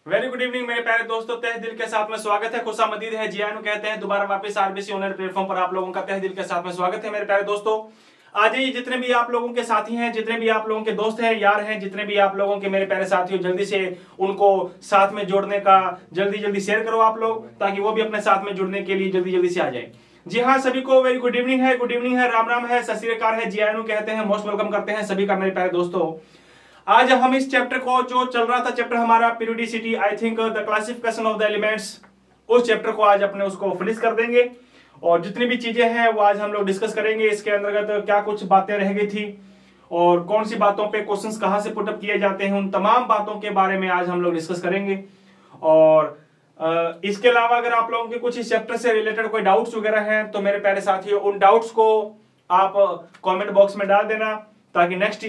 Very good evening मेरे प्यारे दोस्तों, तहे दिल के साथ में स्वागत है। खुशामदीद है, जियानु कहते हैं। दोबारा वापस आरबीसी ऑनलाइन प्लेटफॉर्म पर आप लोगों का तहे दिल के साथ में स्वागत है मेरे प्यारे दोस्तों। आज ही जितने भी आप लोगों के साथी हैं, जितने भी आप लोगों के दोस्त हैं, यार हैं, जितने भी आप लोगों के मेरे प्यारे साथी हो, जल्दी से उनको साथ में जोड़ने का जल्दी शेयर करो आप लोग, ताकि वो भी अपने साथ में जुड़ने के लिए जल्दी से आ जाए। जी हाँ, सभी को वेरी गुड इवनिंग है, राम राम है, सत श्री अकाल है, जियानु कहते हैं। मोस्ट वेलकम करते हैं सभी का मेरे प्यारे दोस्तों। आज हम इस चैप्टर को, जो चल रहा था चैप्टर हमारा periodicity, I think the classification of the elements, उस चैप्टर को आज अपने उसको फिनिश कर देंगे। और जितनी भी चीजें हैं वो आज हम लोग डिस्कस करेंगे। इसके अंतर्गत क्या कुछ बातें रह गई थी और कौन सी बातों पे क्वेश्चंस कहां से पुटअप किए जाते हैं, उन तमाम बातों के बारे में आज हम लोग डिस्कस करेंगे। और इसके अलावा अगर आप लोगों के कुछ इस चैप्टर से रिलेटेड कोई डाउट्स वगैरह हैं तो मेरे प्यारे साथियों, उन डाउट्स को आप कमेंट बॉक्स में डाल देना, ताकि नेक्स्ट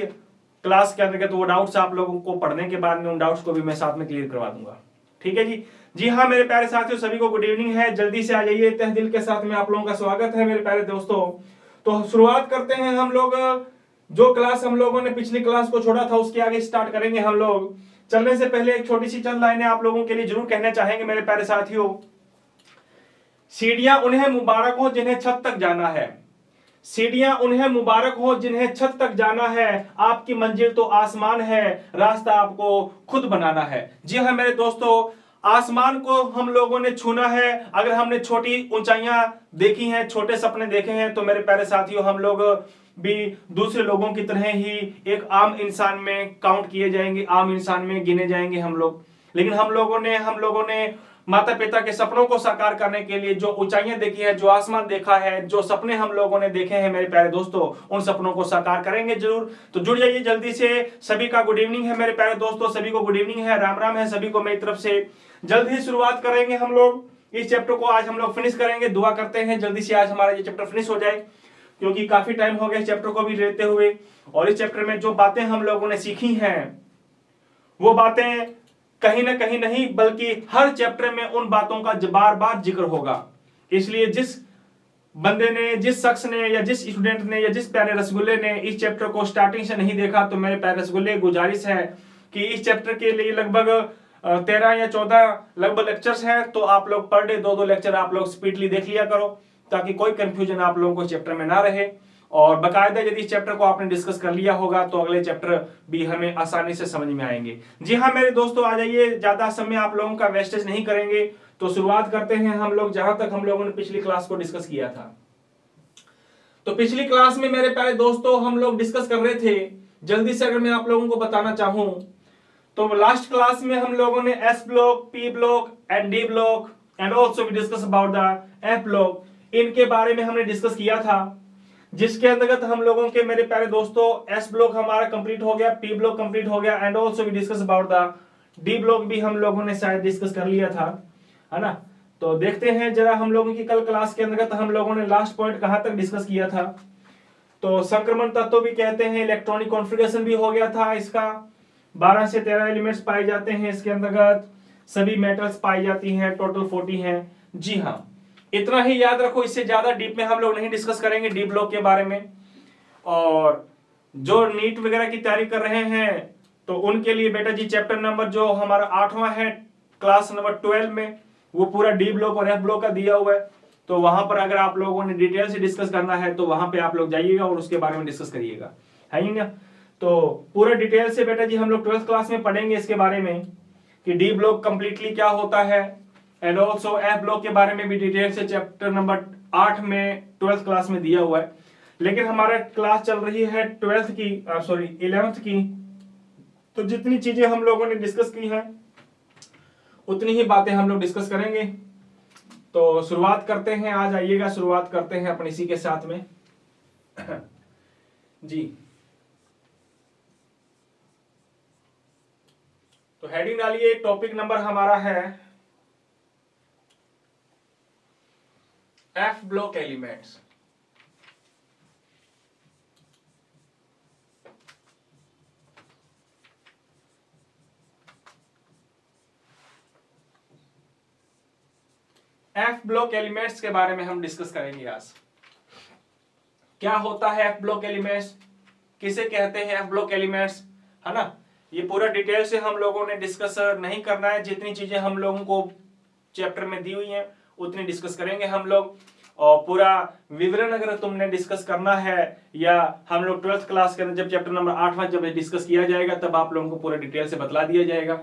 क्लास के अंतर्गत वो डाउट्स आप लोगों को पढ़ने के बाद में उन डाउट्स को भी मैं साथ में क्लियर करवा दूंगा। ठीक है जी। जी हाँ मेरे प्यारे साथियों, सभी को गुड इवनिंग है। जल्दी से आ जाइए, तहे दिल के साथ में आप लोगों का स्वागत है मेरे प्यारे दोस्तों। तो शुरुआत करते हैं हम लोग। जो क्लास हम लोगों ने पिछली क्लास को छोड़ा था उसके आगे स्टार्ट करेंगे हम लोग। चलने से पहले एक छोटी सी चंद लाइनें आप लोगों के लिए जरूर कहना चाहेंगे मेरे प्यारे साथियों। सीढ़ियां उन्हें मुबारक हो जिन्हें छत तक जाना है, सीढ़ियां उन्हें मुबारक हो जिन्हें छत तक जाना है, आपकी मंजिल तो आसमान है, रास्ता आपको खुद बनाना है। जी हाँ मेरे दोस्तों, आसमान को हम लोगों ने छूना है। अगर हमने छोटी ऊंचाइयां देखी हैं, छोटे सपने देखे हैं, तो मेरे प्यारे साथियों हम लोग भी दूसरे लोगों की तरह ही एक आम इंसान में काउंट किए जाएंगे, आम इंसान में गिने जाएंगे हम लोग। लेकिन हम लोगों ने माता पिता के सपनों को साकार करने के लिए जो ऊंचाइयां देखी है, जो आसमान देखा है, जो सपने हम लोगों ने देखे हैं मेरे प्यारे दोस्तों, उन सपनों को साकार करेंगे जरूर। तो जुड़ जाइए जल्दी से। सभी का गुड इवनिंग है मेरे प्यारे दोस्तों, सभी को गुड इवनिंग है, राम राम है सभी को मेरी तरफ से। जल्द ही शुरुआत करेंगे हम लोग इस चैप्टर को, आज हम लोग फिनिश करेंगे। दुआ करते हैं जल्दी से आज हमारा ये चैप्टर फिनिश हो जाए, क्योंकि काफी टाइम हो गया इस चैप्टर को भी लेते हुए। और इस चैप्टर में जो बातें हम लोगों ने सीखी हैं वो बातें कहीं ना कहीं नहीं, बल्कि हर चैप्टर में उन बातों का बार बार जिक्र होगा। इसलिए जिस बंदे ने, जिस शख्स ने, या जिस स्टूडेंट ने, या जिस प्यारे रसगुल्ले ने इस चैप्टर को स्टार्टिंग से नहीं देखा, तो मेरे प्यारे रसगुल्ले गुजारिश है कि इस चैप्टर के लिए लगभग 13 या 14 लगभग लेक्चर्स हैं, तो आप लोग पर डे 2-2 लेक्चर आप लोग स्पीडली देख लिया करो, ताकि कोई कंफ्यूजन आप लोगों को इस चैप्टर में ना रहे। और बाकायदा यदि इस चैप्टर को आपने डिस्कस कर लिया होगा तो अगले चैप्टर भी हमें आसानी से समझ में आएंगे। जी हाँ मेरे दोस्तों, आ जाइए, ज्यादा समय आप लोगों का वेस्टेज नहीं करेंगे। तो शुरुआत करते हैं हम लोग जहां तक हम लोगों ने पिछली क्लास को डिस्कस किया था। तो पिछली क्लास में मेरे प्यारे दोस्तों हम लोग डिस्कस कर रहे थे, जल्दी से अगर मैं आप लोगों को बताना चाहूं तो लास्ट क्लास में हम लोगों ने S block, P block and D block and also we discuss about the F block, इनके बारे में हमने डिस्कस किया था। जिसके अंतर्गत हम लोगों के मेरे प्यारे दोस्तों एस ब्लॉक हमारा कंप्लीट हो गया, पी ब्लॉक कंप्लीट हो गया and also we discuss about the D block भी हम लोगों ने शायद डिस्कस कर लिया था, है ना। तो देखते हैं जरा हम लोगों की कल क्लास के अंतर्गत हम लोगों ने लास्ट पॉइंट कहां तक डिस्कस किया था। तो संक्रमण तत्व भी कहते हैं, इलेक्ट्रॉनिक कॉन्फ़िगरेशन भी हो गया था इसका। 12 से 13 एलिमेंट्स पाए जाते हैं इसके अंतर्गत, सभी मेटल्स पाई जाती हैं, टोटल 40 हैं। जी हाँ, इतना ही याद रखो, इससे ज्यादा डीप में हम लोग नहीं डिस्कस करेंगे डी ब्लॉक के बारे में। और जो नीट वगैरह की तैयारी कर रहे हैं तो उनके लिए बेटा जी चैप्टर नंबर जो हमारा 8वां है क्लास नंबर 12 में, वो पूरा डी ब्लॉक और एफ ब्लॉक का दिया हुआ है। तो वहां पर अगर आप लोगों ने डिटेल से डिस्कस करना है तो वहां पे आप लोग जाइएगा और उसके बारे में डिस्कस करिएगा, है ना। तो पूरा डिटेल से बेटा जी हम लोग 12th क्लास में पढ़ेंगे इसके बारे में कि डी ब्लॉक कंप्लीटली क्या होता है, एंड ऑल्सो एफ ब्लॉक के बारे में भी डिटेल से चैप्टर नंबर 8 में 12th क्लास में दिया हुआ है। लेकिन हमारा क्लास चल रही है 11th की, तो जितनी चीजें हम लोगों ने डिस्कस की हैं उतनी ही बातें हम लोग डिस्कस करेंगे। तो शुरुआत करते हैं, आज आइएगा शुरुआत करते हैं अपन इसी के साथ में जी। तो हेडिंग डालिए, टॉपिक नंबर हमारा है F block elements. F block elements के बारे में हम डिस्कस करेंगे आज। क्या होता है एफ ब्लॉक एलिमेंट्स, किसे कहते हैं एफ ब्लॉक एलिमेंट्स, है ना। ये पूरा डिटेल से हम लोगों ने डिस्कस नहीं करना है, जितनी चीजें हम लोगों को चैप्टर में दी हुई हैं उतनी डिस्कस करेंगे हम लोग। और पूरा विवरण अगर तुमने डिस्कस करना है, या हम लोग 12th क्लास के अंदर जब चैप्टर नंबर 8वां जब डिस्कस किया जाएगा तब आप लोगों को पूरा डिटेल से बतला दिया जाएगा।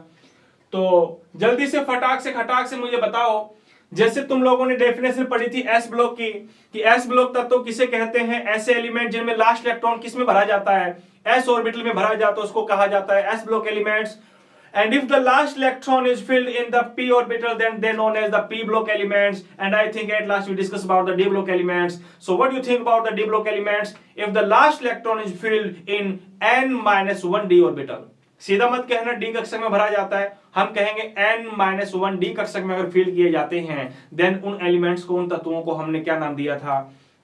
तो जल्दी से फटाक से खटाक से मुझे बताओ, जैसे तुम लोगों ने डेफिनेशन पढ़ी थी एस ब्लॉक की, कि एस ब्लॉक तत्व किसे कहते हैं? ऐसे एलिमेंट जिनमें लास्ट इलेक्ट्रॉन किस में भरा जाता है? एस ऑर्बिटल में भरा जाता है, उसको कहा जाता है S block elements. And if the last electron is filled in the p orbital, then they're known as the p block elements. And I think at last we discussed about the d block elements. So what do you think about the d block elements? If the last electron is filled in n-1 d orbital, सीधा मत कहना D कक्षक में भरा जाता है, हम कहेंगे n-1 D कक्षक में अगर फील किए जाते हैं, देन उन एलिमेंट्स को, उन तत्वों को हमने क्या नाम दिया था?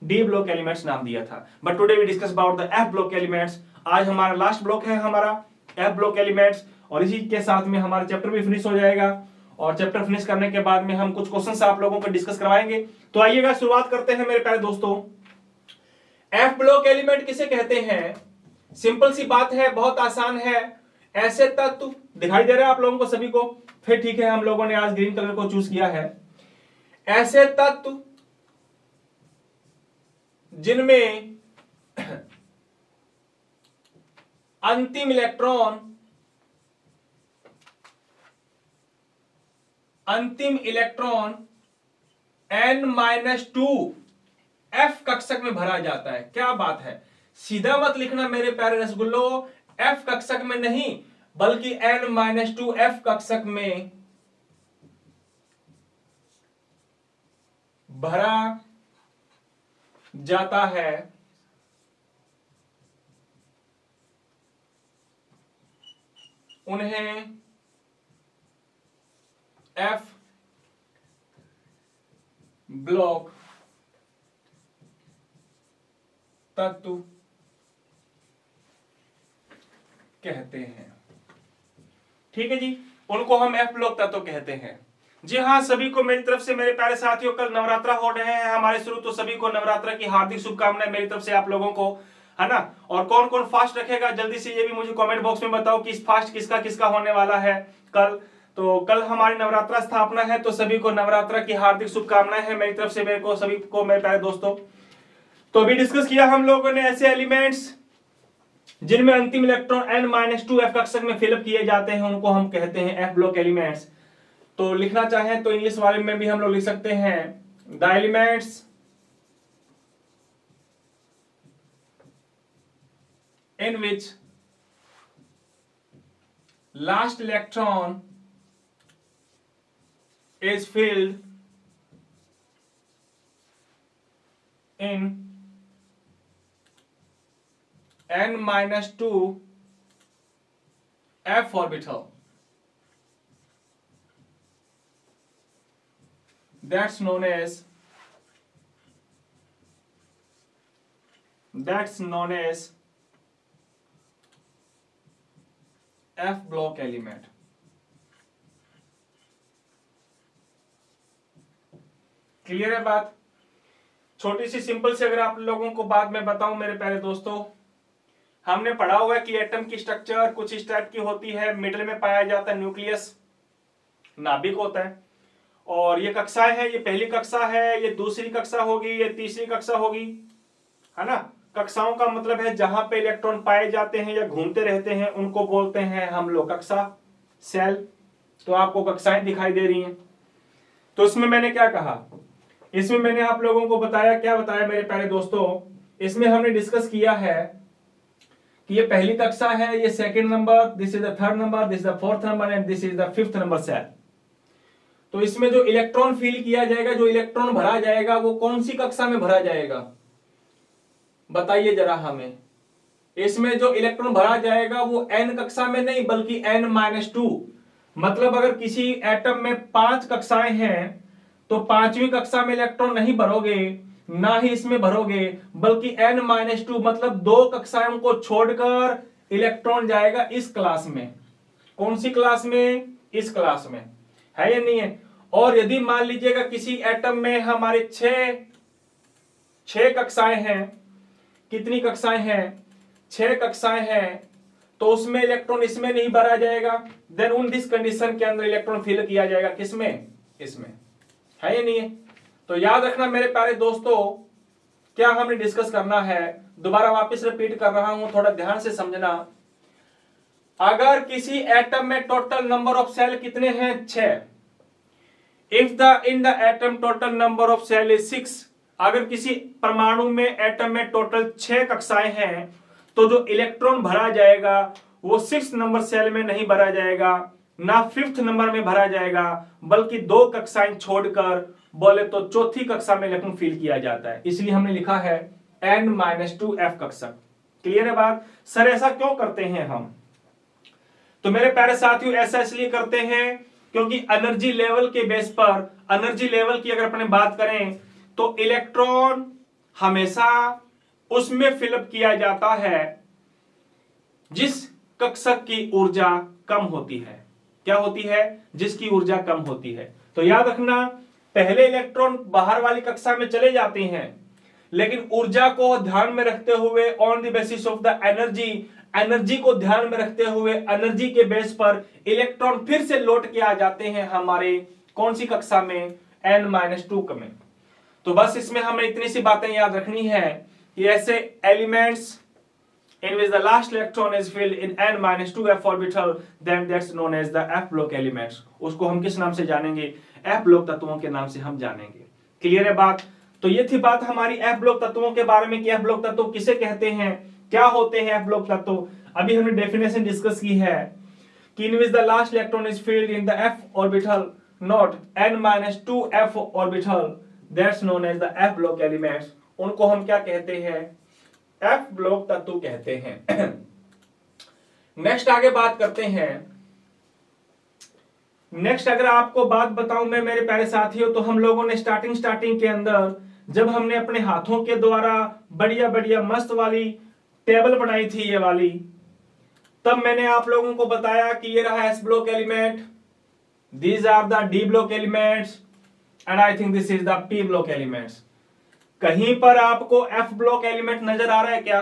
डी ब्लॉक एलिमेंट्स नाम दिया था। But today we discuss about the F block elements. आज हमारा लास्ट ब्लॉक है हमारा एफ ब्लॉक एलिमेंट्स, और इसी के साथ में हमारा चैप्टर भी फिनिश हो जाएगा। और चैप्टर फिनिश करने के बाद में हम कुछ क्वेश्चंस आप लोगों को डिस्कस करवाएंगे। तो आइएगा शुरुआत करते हैं मेरे प्यारे दोस्तों। एफ ब्लॉक एलिमेंट किसे कहते हैं? सिंपल सी बात है, बहुत आसान है। ऐसे तत्व दिखाई दे रहा है आप लोगों को सभी को? फिर ठीक है, हम लोगों ने आज ग्रीन कलर को चूज किया है। ऐसे तत्व जिनमें अंतिम इलेक्ट्रॉन n-2 f कक्षक में भरा जाता है। क्या बात है, सीधा मत लिखना मेरे प्यारे रसगुल्लो, f कक्षक में नहीं बल्कि n-2 f कक्षक में भरा जाता है। उन्हें एफ ब्लॉक तत्व कहते हैं। ठीक है जी, उनको हम एफ ब्लॉक तत्व कहते हैं। जी हाँ, सभी को मेरी तरफ से, मेरे प्यारे साथियों, कल नवरात्रा हो रहे हैं हमारे शुरू, तो सभी को नवरात्रा की हार्दिक शुभकामनाएं मेरी तरफ से आप लोगों को, है ना। और कौन कौन फास्ट रखेगा जल्दी से ये भी मुझे कमेंट बॉक्स में बताओ कि फास्ट किसका किसका होने वाला है कल। तो कल हमारी नवरात्रा स्थापना है, तो सभी को नवरात्रा की हार्दिक शुभकामनाएं हैं मेरी तरफ से, मेरे को सभी को, मेरे प्यारे दोस्तों। तो अभी डिस्कस किया हम लोगों ने ऐसे एलिमेंट्स जिनमें अंतिम इलेक्ट्रॉन n-2 f कक्षक में फिलअप किए जाते हैं, उनको हम कहते हैं एफ ब्लॉक एलिमेंट्स। तो लिखना चाहें तो इंग्लिश वाले में भी हम लोग लिख सकते हैं the elements in which last electron is filled in n-2 f orbital, that's known as F block element. Clear है बात? छोटी सी सिंपल से अगर आप लोगों को बाद में बताऊं मेरे प्यारे दोस्तों, हमने पढ़ा हुआ है कि एटम की स्ट्रक्चर कुछ इस टाइप की होती है। मिडिल में पाया जाता है न्यूक्लियस, नाभिक होता है, और ये कक्षाएं हैं। ये पहली कक्षा है, ये दूसरी कक्षा होगी, ये तीसरी कक्षा होगी, है ना। कक्षाओं का मतलब है जहां पे इलेक्ट्रॉन पाए जाते हैं या घूमते रहते हैं, उनको बोलते हैं हम लोग कक्षा, सेल। तो आपको कक्षाएं दिखाई दे रही हैं। तो इसमें मैंने क्या कहा, इसमें मैंने आप लोगों को बताया, क्या बताया मेरे प्यारे दोस्तों, इसमें हमने डिस्कस किया है कि ये पहली कक्षा है, ये second number, this is the third number, this is the fourth number and this is the fifth number shell. तो इसमें जो इलेक्ट्रॉन फील किया जाएगा, जो इलेक्ट्रॉन भरा जाएगा, वो कौन सी कक्षा में भरा जाएगा बताइए जरा हमें। इसमें जो इलेक्ट्रॉन भरा जाएगा वो n कक्षा में नहीं बल्कि n-2। मतलब अगर किसी एटम में 5 कक्षाएं हैं तो 5वीं कक्षा में इलेक्ट्रॉन नहीं भरोगे, ना ही इसमें भरोगे, बल्कि n-2 मतलब 2 कक्षाओं को छोड़कर इलेक्ट्रॉन जाएगा इस क्लास में। कौन सी क्लास में? इस क्लास में, है या नहीं है। और यदि मान लीजिएगा किसी एटम में हमारे 6 कक्षाएं हैं, कितनी कक्षाएं हैं? 6 कक्षाएं हैं, तो उसमें इलेक्ट्रॉन इसमें नहीं भरा जाएगा, देन उन दिस कंडीशन के अंदर इलेक्ट्रॉन फिल किया जाएगा किसमें, इसमें, है या नहीं है। तो याद रखना मेरे प्यारे दोस्तों, क्या हमने डिस्कस करना है, दोबारा वापस रिपीट कर रहा हूं, थोड़ा ध्यान से समझना। अगर किसी एटम में टोटल नंबर ऑफ सेल कितने हैं, 6। If the in the atom total number of shell is 6, अगर किसी परमाणु में एटम में टोटल 6 कक्षाएं हैं, तो जो इलेक्ट्रॉन भरा जाएगा वो 6 नंबर सेल में नहीं भरा जाएगा, ना 5th नंबर में भरा जाएगा, बल्कि 2 कक्षाएं छोड़कर बोले तो चौथी कक्षा में इलेक्ट्रॉन फिल किया जाता है। इसलिए हमने लिखा है n-2f कक्षा। क्लियर है बात। सर ऐसा क्यों करते हैं हम, तो मेरे प्यारे साथियों ऐसा इसलिए करते हैं क्योंकि एनर्जी लेवल के बेस पर, एनर्जी लेवल की अगर अपने बात करें तो इलेक्ट्रॉन हमेशा उसमें फिलअप किया जाता है जिस कक्षक की ऊर्जा कम होती है। क्या होती है, जिसकी ऊर्जा कम होती है। तो याद रखना, पहले इलेक्ट्रॉन बाहर वाली कक्षा में चले जाते हैं, लेकिन ऊर्जा को ध्यान में रखते हुए, on the basis of the energy, energy को ध्यान में रखते हुए, एनर्जी के बेस पर इलेक्ट्रॉन फिर से लौट के आ जाते हैं हमारे कौन सी कक्षा में, n-2 में। तो बस इसमें हमें इतनी सी बातें याद रखनी है कि ऐसे elements in which the last electron is filled in n-2f orbital, then that's known as the f block elements। उसको हम किस नाम से जानेंगे, f block तत्वों के नाम से हम जानेंगे। क्लियर है बात। तो ये थी बात हमारी f block तत्वों के बारे में कि f block तत्व किसे कहते हैं, क्या होते हैं f block तत्व। अभी हमने डेफिनेशन डिस्कस की है कि in which the last electron is filled in the f orbital, not n-2f orbital, that's known as the f block elements। उनको हम क्या कहते हैं, एफ ब्लॉक तत्व कहते हैं। नेक्स्ट आगे बात करते हैं। नेक्स्ट अगर आपको बात बताऊं मैं मेरे प्यारे साथियों, तो हम लोगों ने स्टार्टिंग के अंदर जब हमने अपने हाथों के द्वारा बढ़िया बढ़िया मस्त वाली टेबल बनाई थी ये वाली, तब मैंने आप लोगों को बताया कि ये रहा S block element, these are the D block elements, and I think this is the P block elements. कहीं पर आपको एफ ब्लॉक एलिमेंट नजर आ रहा है क्या,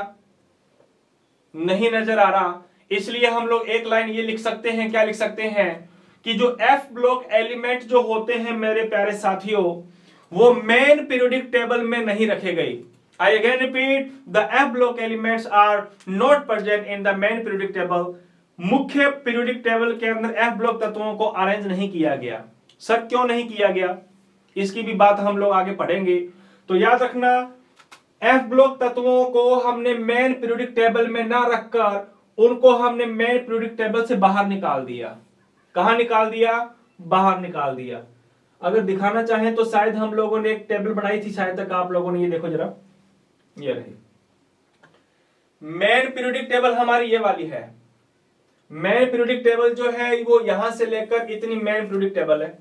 नहीं नजर आ रहा। इसलिए हम लोग एक लाइन ये लिख सकते हैं, क्या लिख सकते हैं कि जो एफ ब्लॉक एलिमेंट जो होते हैं मेरे प्यारे साथियों, वो मेन पीरियोडिक टेबल में नहीं रखे गए। I again repeat, the F block elements are not present in the main periodic table. मुख्य पीरियोडिक टेबल के अंदर एफ ब्लॉक तत्वों को अरेंज नहीं किया गया। सर क्यों नहीं किया गया, इसकी भी बात हम लोग आगे पढ़ेंगे। तो याद रखना, एफ ब्लॉक तत्वों को हमने मेन पीरियोडिक टेबल में ना रखकर उनको हमने मेन पीरियोडिक टेबल से बाहर निकाल दिया। कहां निकाल दिया, बाहर निकाल दिया। अगर दिखाना चाहें तो शायद हम लोगों ने एक टेबल बनाई थी, शायद तक आप लोगों ने, ये देखो जरा, ये रही मेन पीरियोडिक टेबल हमारी, ये वाली है मेन पीरियोडिक टेबल। जो है वो यहां से लेकर इतनी मेन पीरियोडिक टेबल है।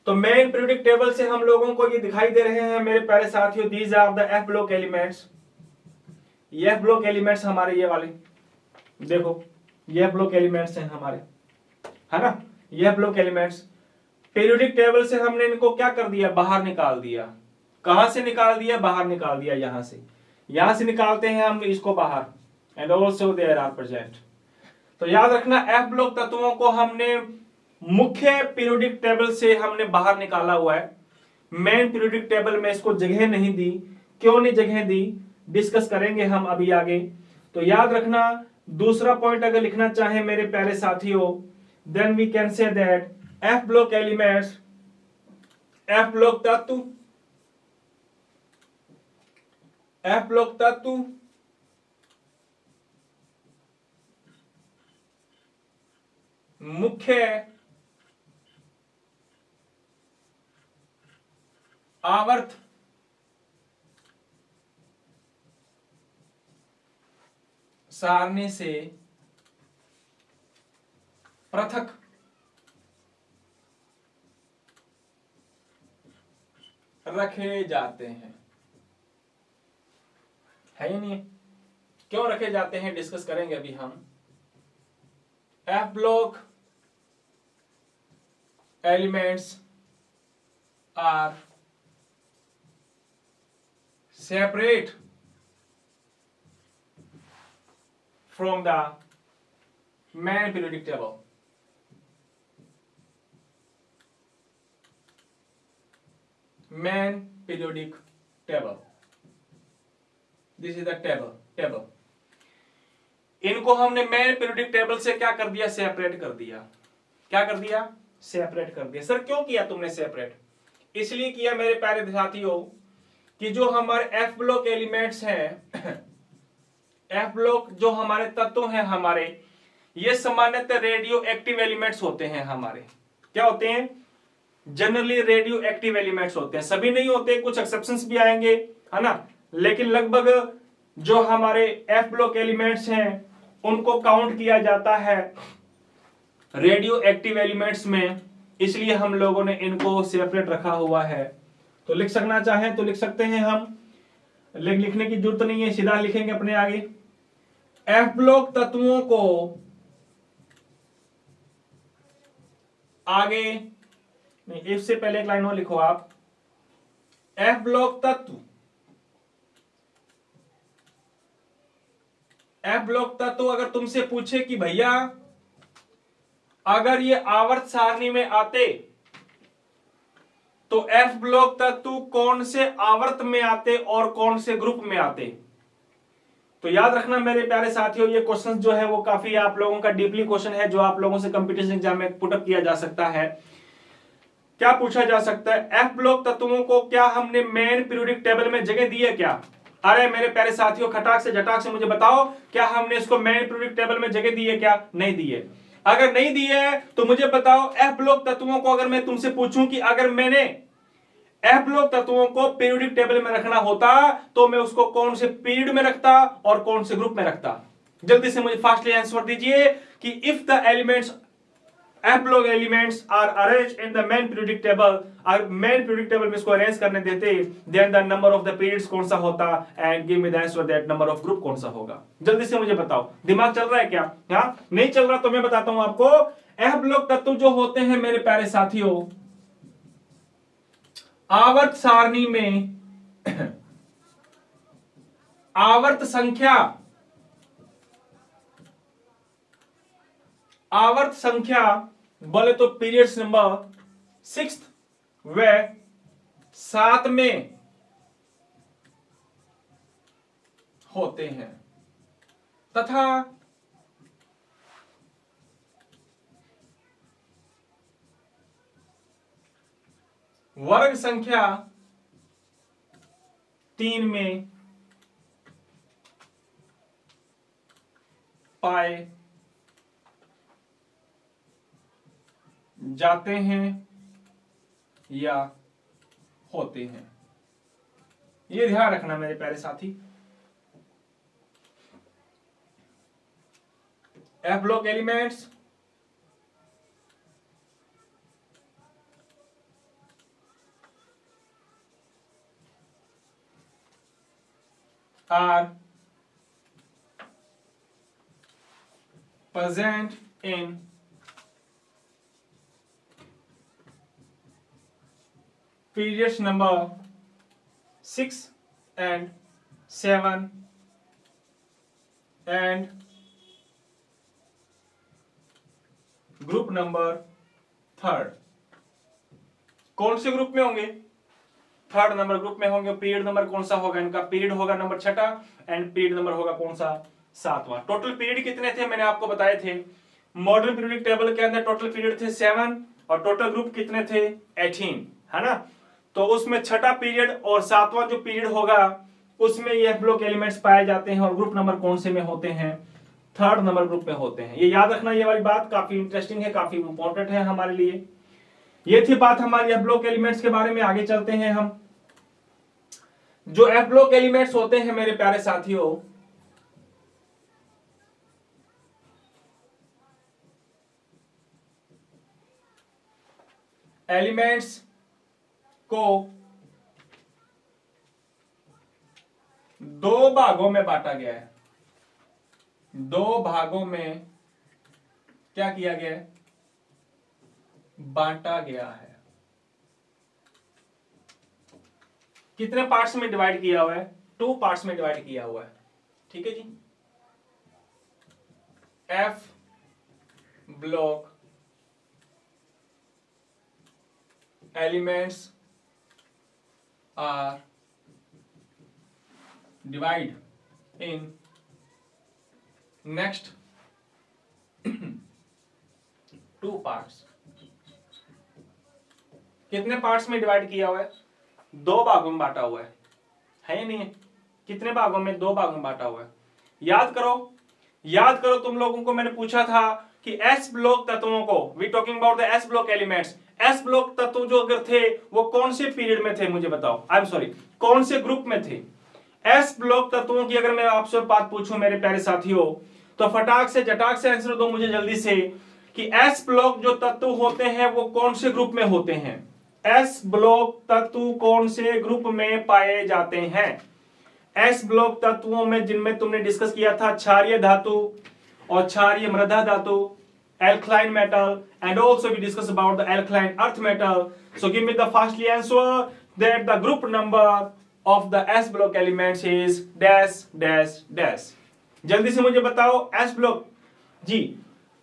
तो मेन पीरियोडिक टेबल से हम लोगों को ये दिखाई दे रहे हैं मेरे प्यारे साथियों, these are the F block elements. ये एफ ब्लॉक एलिमेंट्स हमारे ये वाले, देखो ये एफ ब्लॉक एलिमेंट्स हैं हमारे, है ना, ये F block elements. Periodic table से हमने इनको क्या कर दिया, बाहर निकाल दिया। कहां से निकाल दिया, बाहर निकाल दिया, यहां से निकालते हैं हम इसको बाहर, and also there are present. तो याद रखना, एफ ब्लॉक तत्वों को हमने मुख्य पीरियोडिक टेबल से हमने बाहर निकाला हुआ है, मेन पीरियोडिक टेबल में इसको जगह नहीं दी। क्यों नहीं जगह दी, डिस्कस करेंगे हम अभी आगे। तो याद रखना, दूसरा पॉइंट अगर लिखना चाहें मेरे प्यारे साथियों, then we can say that F block elements, F block तत्व, एफ ब्लॉक तत्व मुख्य आवर्त सारणी से पृथक रखे जाते हैं। है ही नहीं, क्यों रखे जाते हैं डिस्कस करेंगे अभी हम। F block elements are separate from the main periodic table. Main periodic table, this is the table. इनको हमने मैन पीरियोडिक टेबल से क्या कर दिया, सेपरेट कर दिया। क्या कर दिया, सेपरेट कर दिया। सर क्यों किया तुमने सेपरेट? इसलिए किया मेरे प्यारे साथियों कि जो हमारे एफ ब्लॉक एलिमेंट्स हैं, एफ ब्लॉक जो हमारे तत्व हैं हमारे, ये सामान्यतः रेडियो एक्टिव एलिमेंट्स होते हैं हमारे। क्या होते हैं? जनरली रेडियो एक्टिव एलिमेंट्स होते हैं। सभी नहीं होते, कुछ एक्सेप्शंस भी आएंगे, है ना, लेकिन लगभग जो हमारे एफ ब्लॉक एलिमेंट्स हैं उनको काउंट किया जाता है रेडियो एक्टिव एलिमेंट्स में, इसलिए हम लोगों ने इनको सेपरेट रखा हुआ है। तो लिख सकना चाहें तो लिख सकते हैं हम, लिखने की जरूरत नहीं है, सीधा लिखेंगे अपने आगे। एफ ब्लॉक तत्वों को आगे नहीं, इफ से पहले एक लाइन और लिखो आप। एफ ब्लॉक तत्व, एफ ब्लॉक तत्व अगर तुमसे पूछे कि भैया अगर ये आवर्त सारणी में आते तो एफ ब्लॉक तत्व कौन से आवर्त में आते और कौन से ग्रुप में आते, तो याद रखना मेरे प्यारे साथियों, ये क्वेश्चन जो है वो काफी आप लोगों का डीपली क्वेश्चन है, जो आप लोगों से कंपटीशन एग्जाम में पुटअप किया जा सकता है। क्या पूछा जा सकता है, एफ ब्लॉक तत्वों को क्या हमने मेन पीरियोडिक टेबल में जगह दी है क्या? अरे मेरे प्यारे साथियों, खटाक से झटाक से मुझे बताओ, क्या हमने इसको मेन पीरियोडिक टेबल में जगह दी है क्या? नहीं दी है। अगर नहीं दी है तो मुझे बताओ, एफ ब्लॉक तत्वों को अगर मैं तुमसे पूछूं कि अगर मैंने एफ ब्लॉक तत्वों को पीरियोडिक टेबल में रखना होता तो मैं उसको कौन से पीरियड में रखता और कौन से ग्रुप में रखता? जल्दी से मुझे फास्टली आंसर दीजिए कि if the elements F block elements are arranged in the main periodic table, अगर मेन पीरियोडिक टेबल में इसको अरेंज करने देते, then the number of the periods कौन सा होता and give me the answer that number of group कौन सा होगा। जल्दी से मुझे बताओ, दिमाग चल रहा है क्या? हाँ नहीं चल रहा तो मैं बताता हूं आपको। एफ ब्लॉक तत्व जो होते हैं मेरे प्यारे साथियों, आवर्त सारणी में आवर्त संख्या बोले तो पीरियड्स नंबर 6 व 7 में होते हैं, तथा वर्ग संख्या 3 में पाए जाते हैं या होते हैं। ये ध्यान रखना मेरे प्यारे साथी। F block elements are present in periods number 6 and 7 and group number 3। कौन से ग्रुप में होंगे? 3rd नंबर ग्रुप में होंगे। पीरियड नंबर कौन सा होगा इनका? पीरियड होगा नंबर 6 एंड पीरियड नंबर होगा कौन सा? 7वां। टोटल पीरियड कितने थे मैंने आपको बताए थे, मॉडर्न पीरियोडिक टेबल के अंदर टोटल पीरियड थे 7 और टोटल ग्रुप कितने थे? 18, है ना। तो उसमें 6ठा पीरियड और 7वां जो पीरियड होगा उसमें ये एफ ब्लॉक एलिमेंट्स पाए जाते हैं और ग्रुप नंबर कौन से में होते हैं? 3rd नंबर ग्रुप में होते हैं। ये याद रखना, ये वाली बात काफी इंटरेस्टिंग है, काफी इंपॉर्टेंट है हमारे लिए। ये थी बात हमारी एफ ब्लॉक एलिमेंट्स के बारे में। आगे चलते हैं हम। जो एफ ब्लॉक एलिमेंट्स होते हैं मेरे प्यारे साथियों, एलिमेंट्स को 2 भागों में बांटा गया है। 2 भागों में क्या किया गया है? बांटा गया है। कितने पार्ट्स में डिवाइड किया हुआ है? 2 पार्ट्स में डिवाइड किया हुआ है। ठीक है जी। F block elements are divided in next two parts. कितने पार्ट्स में डिवाइड किया हुआ है? दो भागों में बांटा हुआ है या नहीं है? कितने भागों में? दो भागों में बांटा हुआ है। याद करो तुम लोगों को मैंने पूछा था कि एस ब्लॉक तत्वों को, we talking about the S block elements, S block तत्व जो अगर थे वो कौन से पीरियड में थे, मुझे बताओ। आई एम सॉरी, कौन से ग्रुप में थे? एस ब्लॉक तत्वों की अगर मैं आपसे बात पूछूं मेरे प्यारे साथियों, तो फटाक से जटाक से आंसर दो मुझे जल्दी से कि एस ब्लॉक जो तत्व होते हैं वो कौन से ग्रुप में होते हैं? एस ब्लॉक तत्व कौन से ग्रुप में पाए जाते हैं? एस ब्लॉक तत्वों में जिनमें तुमने डिस्कस किया था क्षारीय धातु और क्षारीय मृदा धातु, alkaline metal, and also we discuss about the alkaline earth metal. So give me the firstly answer that the group number of the S block elements is dash dash dash. जल्दी से मुझे बताओ S block जी,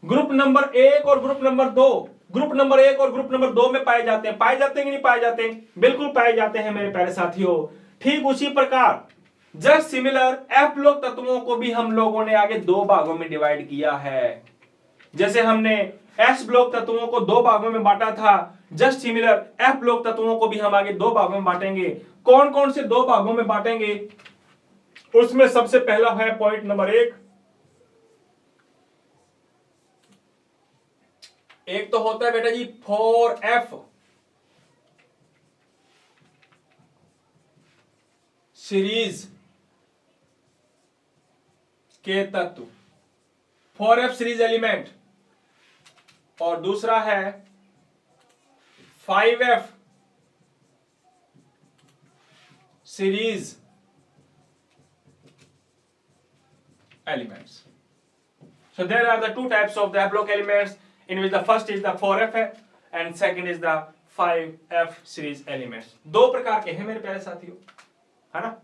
group number 1 और group number 2, group number 1 और group number 2 में पाए जाते हैं। पाए जाते हैं कि नहीं पाए जाते? बिल्कुल पाए जाते हैं मेरे प्यारे साथियों। ठीक उसी प्रकार जस्ट सिमिलर F ब्लॉक तत्वों को भी हम लोगों ने आगे दो भागों में डिवाइड किया है। जैसे हमने एस ब्लॉक तत्वों को दो भागों में बांटा था, जस्ट सिमिलर एफ ब्लॉक तत्वों को भी हम आगे दो भागों में बांटेंगे। कौन कौन से दो भागों में बांटेंगे? उसमें सबसे पहला है पॉइंट नंबर 1, एक तो होता है बेटा जी 4F सीरीज के तत्व, 4F सीरीज एलिमेंट, और दूसरा है 5F series elements. So there are the two types of the F block elements, in which the first is the 4F and second is the 5F series elements. दो प्रकार के हैं मेरे प्यारे साथियों, है ना?